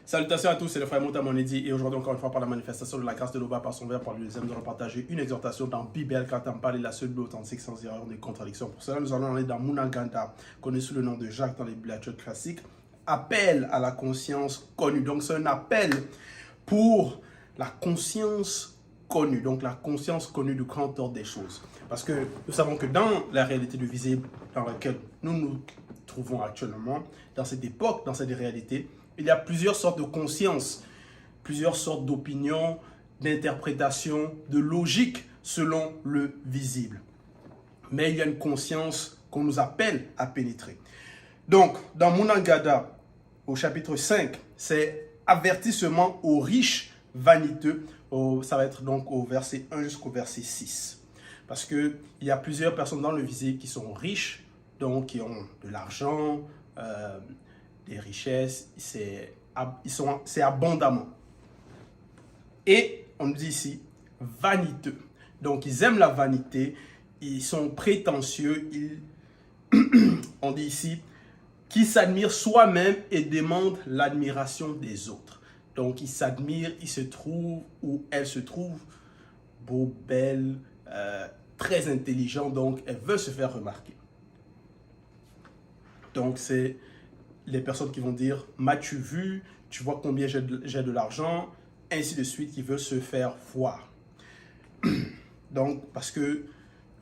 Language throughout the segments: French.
Salutations à tous, c'est le frère Mouta Monedi et aujourd'hui encore une fois par la manifestation de la grâce de l'Oba par son verre, par le deuxième, nous allons partager une exhortation dans Bible car t'en parler la seule authentique sans erreur ni contradiction. Pour cela, nous allons aller dans Munaganda, connu sous le nom de Jacques dans les bibliothèques classiques. Appel à la conscience connue. Donc c'est un appel pour la conscience connue, donc la conscience connue du grand ordre des choses. Parce que nous savons que dans la réalité du visible dans laquelle nous nous trouvons actuellement, dans cette époque, dans cette réalité, il y a plusieurs sortes de conscience, plusieurs sortes d'opinions, d'interprétations, de logique selon le visible. Mais il y a une conscience qu'on nous appelle à pénétrer. Donc, dans Munagada, au chapitre 5, c'est avertissement aux riches vaniteux. Ça va être donc au verset 1 jusqu'au verset 6. Parce qu'il y a plusieurs personnes dans le visible qui sont riches, donc qui ont de l'argent, des richesses, c'est abondamment. Et on nous dit ici, vaniteux. Donc, ils aiment la vanité, ils sont prétentieux, on dit ici, qui s'admirent soi-même et demandent l'admiration des autres. Donc, ils s'admirent, ils se trouvent, ou elles se trouvent, beaux, belles, très intelligents, donc elles veulent se faire remarquer. Donc, c'est les personnes qui vont dire « m'as-tu vu, tu vois combien j'ai de l'argent ?» ainsi de suite, qui veulent se faire voir. Donc, parce qu'ils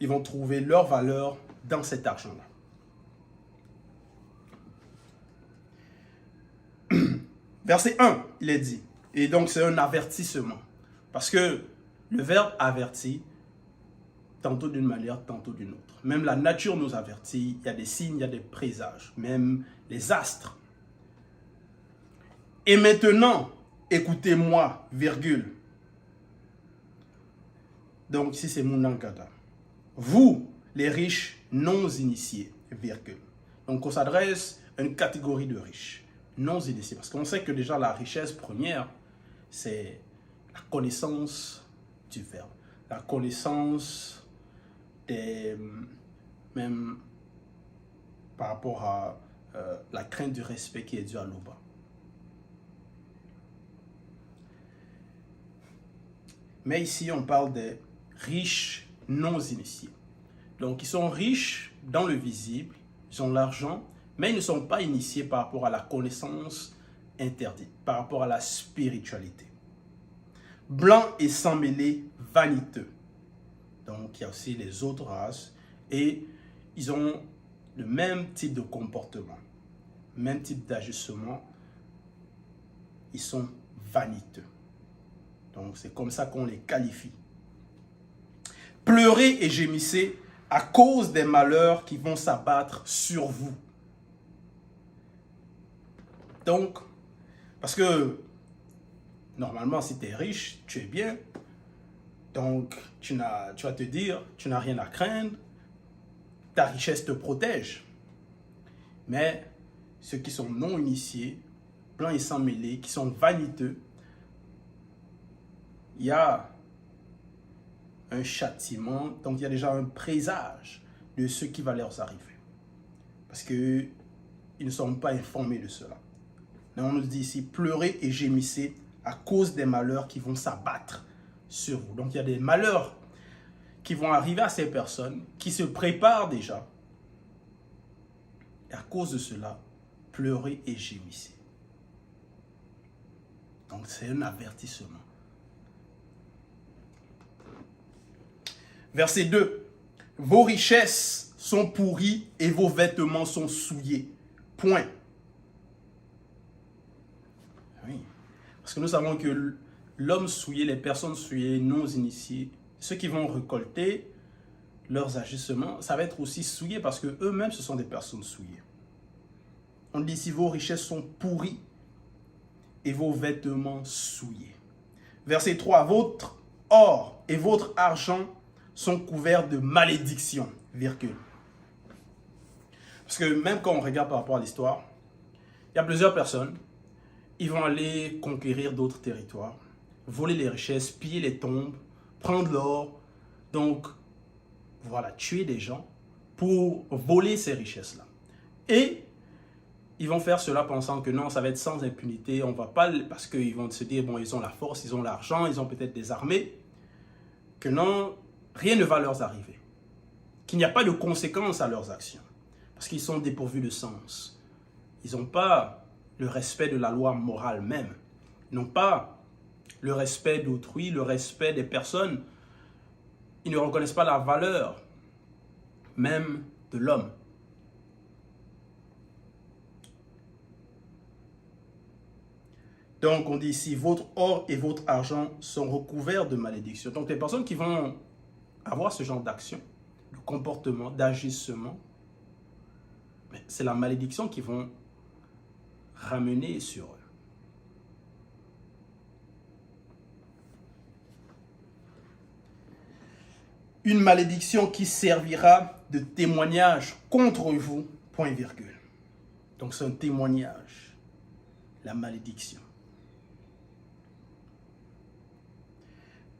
vont trouver leur valeur dans cet argent-là. Verset 1, il est dit, et donc c'est un avertissement. Parce que le verbe avertit, tantôt d'une manière, tantôt d'une autre. Même la nature nous avertit, il y a des signes, il y a des présages, même les astres. Et maintenant, écoutez-moi, virgule. Donc ici c'est Munagada. Vous, les riches non initiés, virgule. Donc on s'adresse à une catégorie de riches non initiés. Parce qu'on sait que déjà la richesse première, c'est la connaissance du verbe. La connaissance même par rapport à la crainte du respect qui est due à l'Oba. Mais ici, on parle des riches non initiés. Donc, ils sont riches dans le visible, ils ont l'argent, mais ils ne sont pas initiés par rapport à la connaissance interdite, par rapport à la spiritualité. Blancs et sans mêler, vaniteux. Donc, il y a aussi les autres races et ils ont le même type de comportement, même type d'ajustement. Ils sont vaniteux. Donc, c'est comme ça qu'on les qualifie. Pleurez et gémissez à cause des malheurs qui vont s'abattre sur vous. Donc, parce que normalement, si tu es riche, tu es bien. Donc, tu vas te dire, tu n'as rien à craindre. Ta richesse te protège. Mais ceux qui sont non initiés, blancs et sans mêler, qui sont vaniteux, il y a un châtiment, donc il y a déjà un présage de ce qui va leur arriver. Parce qu'ils ne sont pas informés de cela. Là, on nous dit ici, pleurez et gémissez à cause des malheurs qui vont s'abattre sur vous. Donc il y a des malheurs qui vont arriver à ces personnes qui se préparent déjà. Et à cause de cela, pleurez et gémissez. Donc c'est un avertissement. Verset 2. Vos richesses sont pourries et vos vêtements sont souillés. Point. Oui. Parce que nous savons que l'homme souillé, les personnes souillées, non initiées, ceux qui vont récolter leurs agissements, ça va être aussi souillé parce que eux-mêmes, ce sont des personnes souillées. On dit ici, vos richesses sont pourries et vos vêtements souillés. Verset 3. Votre or et votre argent sont couverts de malédiction, virgule. Parce que même quand on regarde par rapport à l'histoire, il y a plusieurs personnes, ils vont aller conquérir d'autres territoires, voler les richesses, piller les tombes, prendre l'or, donc voilà, tuer des gens pour voler ces richesses-là. Et ils vont faire cela pensant que non, ça va être sans impunité, on va pas, parce qu'ils vont se dire, bon, ils ont la force, ils ont l'argent, ils ont peut-être des armées, que non, rien ne va leur arriver, qu'il n'y a pas de conséquences à leurs actions, parce qu'ils sont dépourvus de sens. Ils n'ont pas le respect de la loi morale même, ils n'ont pas le respect d'autrui, le respect des personnes. Ils ne reconnaissent pas la valeur même de l'homme. Donc, on dit ici, votre or et votre argent sont recouverts de malédiction. Donc, les personnes qui vont avoir ce genre d'action, de comportement, d'agissement, c'est la malédiction qu'ils vont ramener sur eux. Une malédiction qui servira de témoignage contre vous, point virgule. Donc, c'est un témoignage, la malédiction.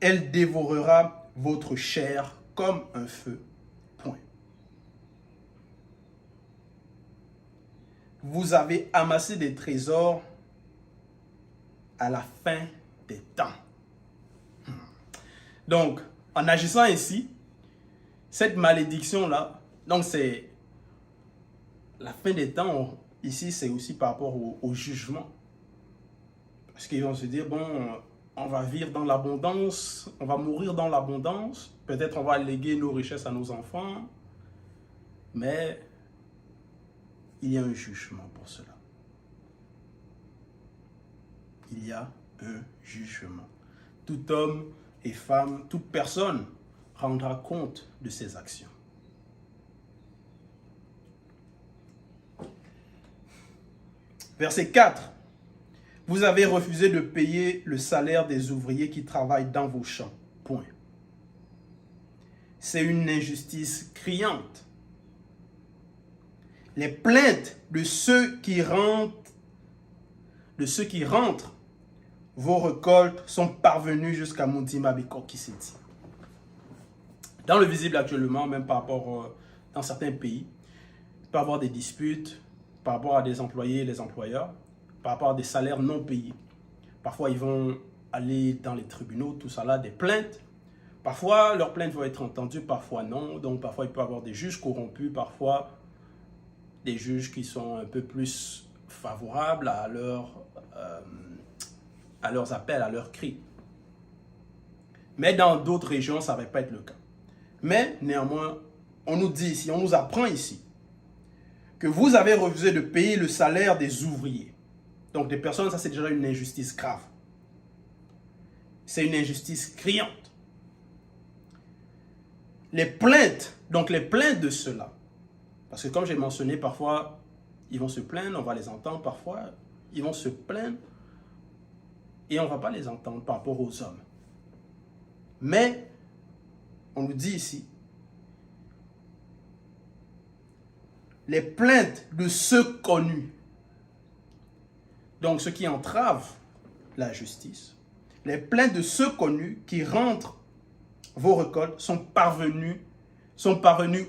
Elle dévorera votre chair comme un feu. Point. Vous avez amassé des trésors à la fin des temps. Donc, en agissant ainsi, cette malédiction-là, donc c'est la fin des temps, ici c'est aussi par rapport au jugement. Parce qu'ils vont se dire, bon, on va vivre dans l'abondance, on va mourir dans l'abondance, peut-être on va léguer nos richesses à nos enfants, mais il y a un jugement pour cela. Il y a un jugement. Tout homme et femme, toute personne rendra compte de ses actions. Verset 4. Vous avez refusé de payer le salaire des ouvriers qui travaillent dans vos champs. Point. C'est une injustice criante. Les plaintes de ceux qui rentrent vos récoltes sont parvenues jusqu'à Mundima Bikor qui s'est dit. Dans le visible actuellement, même par rapport dans certains pays, il peut y avoir des disputes par rapport à des employés et des employeurs, par rapport à des salaires non payés. Parfois, ils vont aller dans les tribunaux, tout ça là, des plaintes. Parfois, leurs plaintes vont être entendues, parfois non. Donc, parfois, il peut y avoir des juges corrompus, parfois des juges qui sont un peu plus favorables à leurs appels, à leurs cris. Mais dans d'autres régions, ça ne va pas être le cas. Mais néanmoins, on nous dit ici, on nous apprend ici, que vous avez refusé de payer le salaire des ouvriers. Donc des personnes, ça c'est déjà une injustice grave. C'est une injustice criante. Les plaintes, donc les plaintes de ceux-là, parce que comme j'ai mentionné, parfois, ils vont se plaindre, on va les entendre, parfois, ils vont se plaindre, et on ne va pas les entendre par rapport aux hommes. Mais, on nous dit ici, les plaintes de ceux connus, donc ceux qui entravent la justice, les plaintes de ceux connus qui rentrent vos récoltes sont parvenues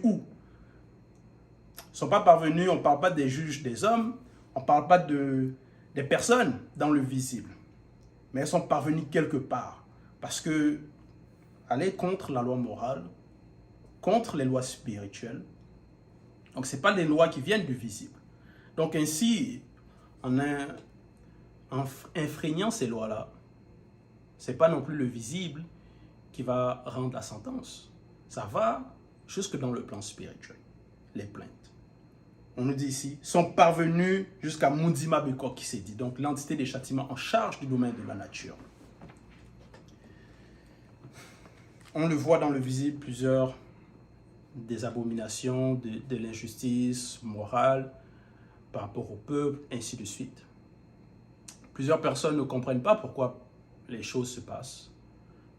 où? Ne sont pas parvenus, on ne parle pas des juges des hommes, on ne parle pas des personnes dans le visible, mais elles sont parvenues quelque part, parce que aller contre la loi morale, contre les lois spirituelles, donc ce n'est pas des lois qui viennent du visible. Donc ainsi, en enfreignant ces lois-là, ce n'est pas non plus le visible qui va rendre la sentence. Ça va jusque dans le plan spirituel, les plaintes. On nous dit ici, sont parvenus jusqu'à Mundima Bikor qui s'est dit, donc l'entité des châtiments en charge du domaine de la nature. On le voit dans le visible, plusieurs des abominations, de l'injustice morale par rapport au peuple, ainsi de suite. Plusieurs personnes ne comprennent pas pourquoi les choses se passent,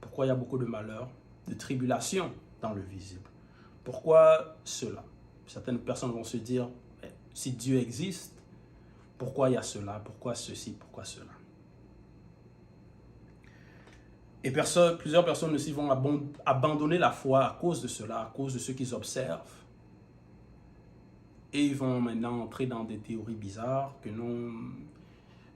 pourquoi il y a beaucoup de malheurs, de tribulations dans le visible. Pourquoi cela? Certaines personnes vont se dire, si Dieu existe, pourquoi il y a cela, pourquoi ceci, pourquoi cela? Et plusieurs personnes aussi vont abandonner la foi à cause de cela, à cause de ce qu'ils observent. Et ils vont maintenant entrer dans des théories bizarres que non,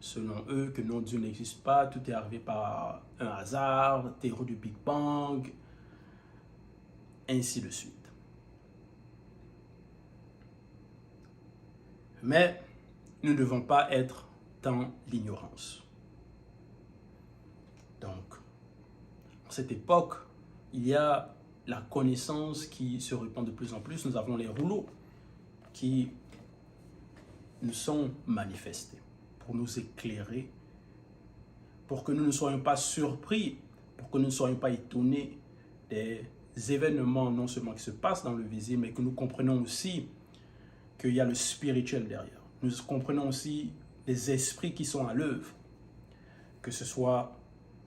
selon eux, que non, Dieu n'existe pas, tout est arrivé par un hasard, théorie du Big Bang, ainsi de suite. Mais nous ne devons pas être dans l'ignorance. Donc, en cette époque, il y a la connaissance qui se répand de plus en plus. Nous avons les rouleaux qui nous sont manifestés pour nous éclairer, pour que nous ne soyons pas surpris, pour que nous ne soyons pas étonnés des événements non seulement qui se passent dans le visible, mais que nous comprenions aussi qu'il y a le spirituel derrière. Nous comprenons aussi les esprits qui sont à l'œuvre, que ce soit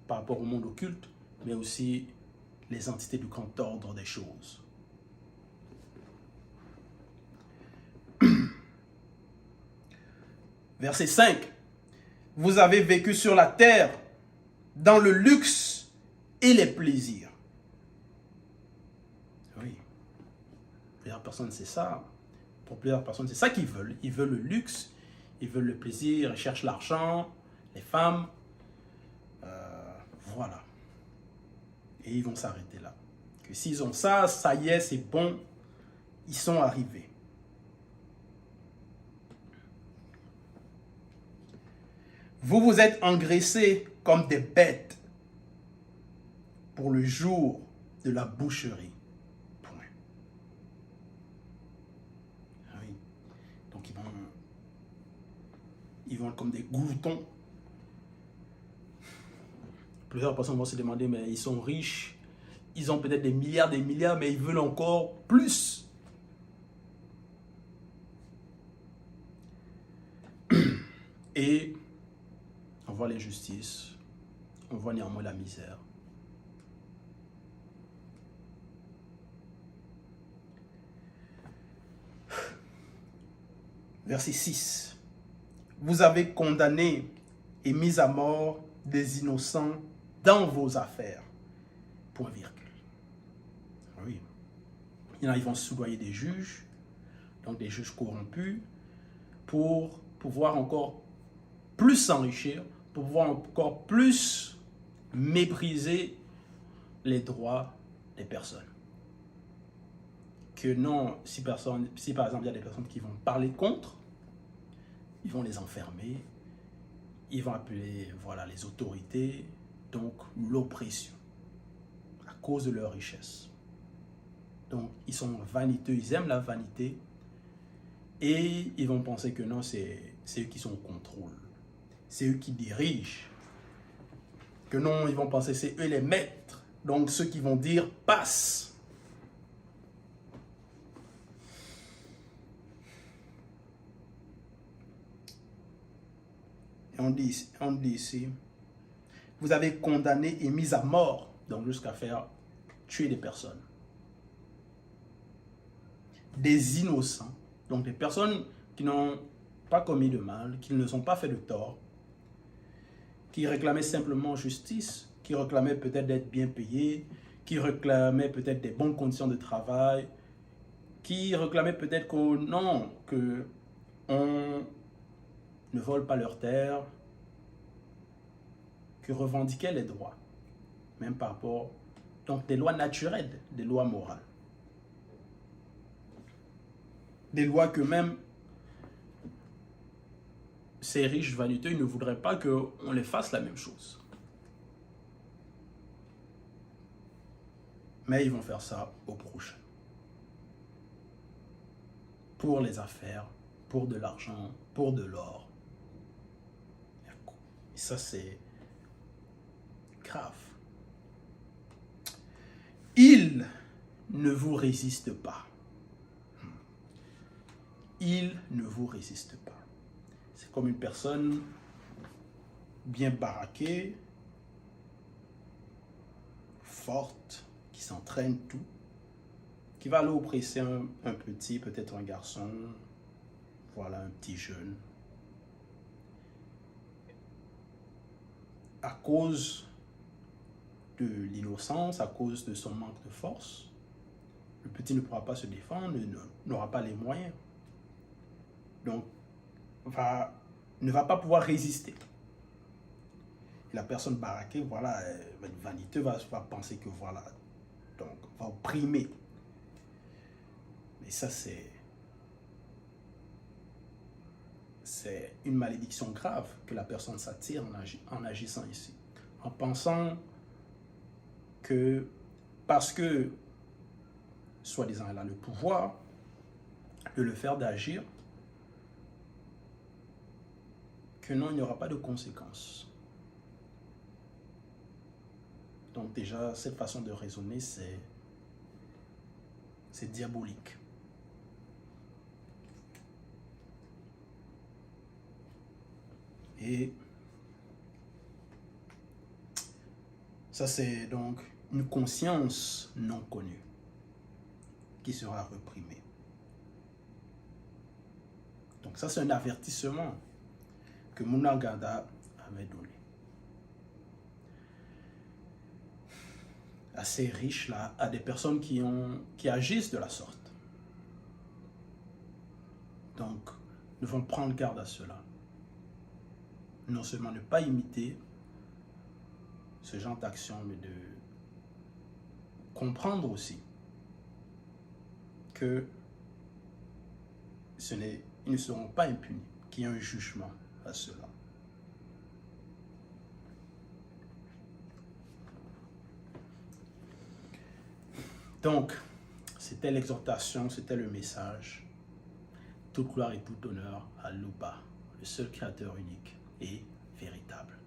par rapport au monde occulte, mais aussi les entités du grand ordre des choses. Verset 5. Vous avez vécu sur la terre dans le luxe et les plaisirs. Oui. Plusieurs personnes, c'est ça. Pour plusieurs personnes, c'est ça qu'ils veulent. Ils veulent le luxe, ils veulent le plaisir, ils cherchent l'argent, les femmes. Voilà. Et ils vont s'arrêter là. Que s'ils ont ça, ça y est, c'est bon. Ils sont arrivés. Vous vous êtes engraissés comme des bêtes pour le jour de la boucherie. Point. Oui. Donc ils vont comme des gloutons. Plusieurs personnes vont se demander, mais ils sont riches, ils ont peut-être des milliards, mais ils veulent encore plus. Et on voit l'injustice, on voit néanmoins la misère. Verset 6. Vous avez condamné et mis à mort des innocents dans vos affaires. Point virgule. Oui. Il y en a, ils vont soudoyer des juges, donc des juges corrompus, pour pouvoir encore plus s'enrichir, pour pouvoir encore plus mépriser les droits des personnes. Que non, si par exemple il y a des personnes qui vont parler contre, ils vont les enfermer, ils vont appeler voilà, les autorités, donc l'oppression, à cause de leur richesse. Donc ils sont vaniteux, ils aiment la vanité, et ils vont penser que non, c'est eux qui sont au contrôle, c'est eux qui dirigent, que non, ils vont penser que c'est eux les maîtres, donc ceux qui vont dire passe. Et on dit ici, vous avez condamné et mis à mort, donc jusqu'à faire tuer des personnes. Des innocents, donc des personnes qui n'ont pas commis de mal, qui ne sont pas fait de tort, qui réclamaient simplement justice, qui réclamaient peut-être d'être bien payés, qui réclamaient peut-être des bonnes conditions de travail, qui réclamaient peut-être qu'on ne vole pas leurs terres, qui revendiquaient les droits, même par rapport, donc des lois naturelles, des lois morales. Des lois que même ces riches vaniteux ne voudraient pas qu'on les fasse la même chose. Mais ils vont faire ça au prochain. Pour les affaires, pour de l'argent, pour de l'or. Et ça, c'est grave. Il ne vous résiste pas. Il ne vous résiste pas. C'est comme une personne bien baraquée, forte, qui s'entraîne tout, qui va aller oppresser un petit, peut-être un garçon, voilà, un petit jeune. À cause de l'innocence, à cause de son manque de force, le petit ne pourra pas se défendre, n'aura pas les moyens. Donc, ne va pas pouvoir résister. Et la personne baraquée, voilà, vaniteux, va penser que voilà, donc va opprimer. Mais ça, c'est une malédiction grave que la personne s'attire en agissant ici. En pensant que parce que, soi-disant, elle a le pouvoir de le faire d'agir, que non, il n'y aura pas de conséquences. Donc déjà, cette façon de raisonner, c'est diabolique. Et ça, c'est donc une conscience non connue qui sera reprimée. Donc ça, c'est un avertissement que Munaganda avait donné. Assez riche là, à des personnes qui agissent de la sorte. Donc, nous devons prendre garde à cela. Non seulement ne pas imiter ce genre d'action, mais de comprendre aussi que ils ne seront pas impunis, qu'il y a un jugement à cela. Donc, c'était l'exhortation, c'était le message. Toute gloire et tout honneur à Luba, le seul créateur unique et véritable.